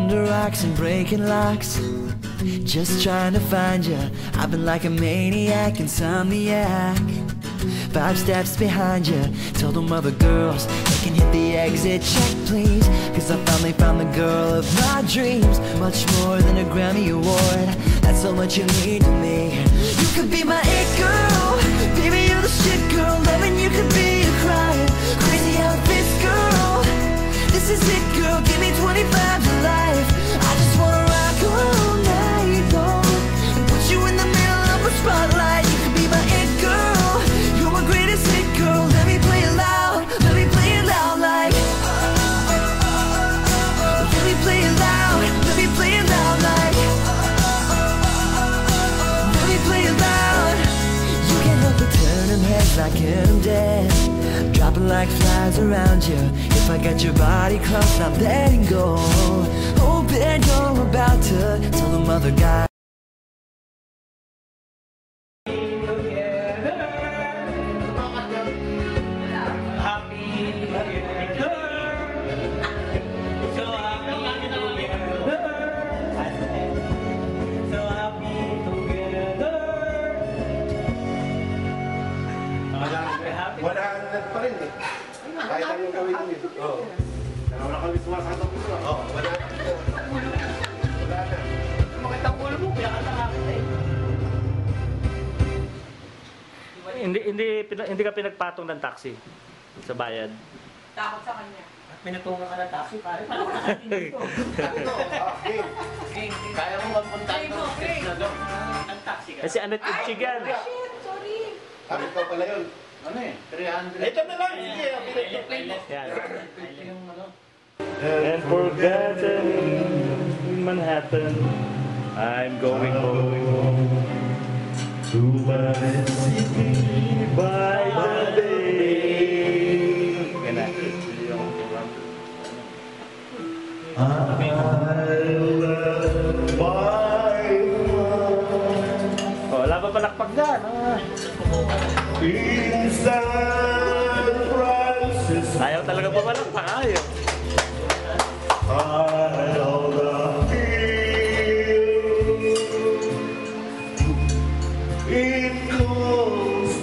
under rocks and breaking locks, just trying to find you. I've been like a maniac, insomniac. 5 steps behind you. Told them other girls they can hit the exit check, please, cause I finally found the girl of my dreams. Much more than a Grammy Award, that's so much you mean to me. You could be my it girl, baby, you're the shit girl. Loving you could be a crime. Crazy how it fits, girl. This is it, girl, give me 25 to life. I just wanna rock all night long and put you in the middle of a spotlight. You could be my it girl, you're my greatest hit, girl. Let me play it loud, let me play it loud like. Let me play it loud, let me play it loud like. Let me play it loud. You can't help but turn them heads like I'm dead, dropping like flies around you. If I got your body close, now letting go. Oh, bet you're about to tell them other guys. Kahit anong gawin niyo. Oo. Wala kami sumasakot mo. Oo, wala na. Wala na. Makita ang ulo mo, kaya ka nakakita eh. Hindi ka pinagpatong ng taxi sa bayad. Takot sa kanya. At pinutungan ka ng taxi, pare. Paano ka nakating dito? Kaya mo magpunta ng taxi ka. Kasi ano't itchigan. Sorry. Ikaw pala yun. Ano eh? 300. Ito na lang. Sige, Yan. Yung ano? And forgotten in Manhattan, I'm going home to my city by the day. Ganun. I love my heart. Oh, wala pa palakpak dyan. In San Francisco. Ayaw talaga pa palakpak. Ayaw. I'll it goes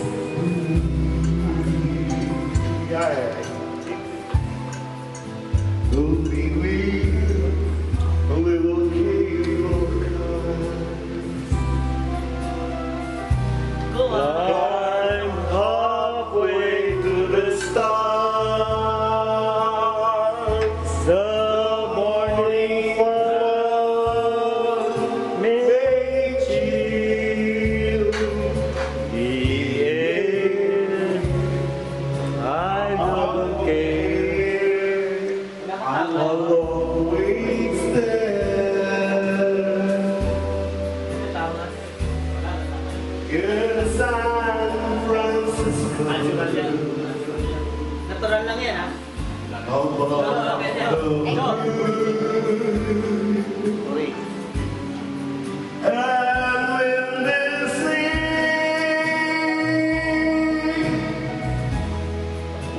to be with a little kid I'm halfway to the stars. The morning sun may chill the air. I don't care. I'll always there. In San Francisco. Natural lang yan, ha? And when they sing,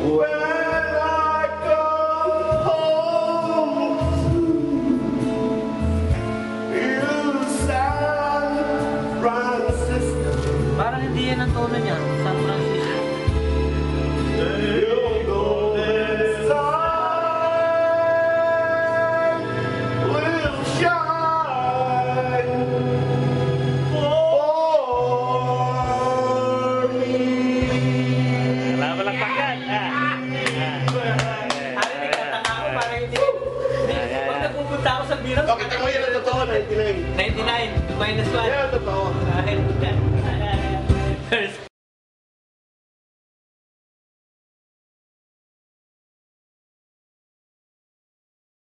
when I come home to San Francisco. Parang hindi yan ang tono niya, San Francisco. The golden sun will shine for me. Wala pa lang pakyan. Hari, nagkatanga ako para hindi. Pag napupunta ako sa biro, Okay, kita mo yan ang totoo, 99. 99, minus 1. Yan ang totoo. First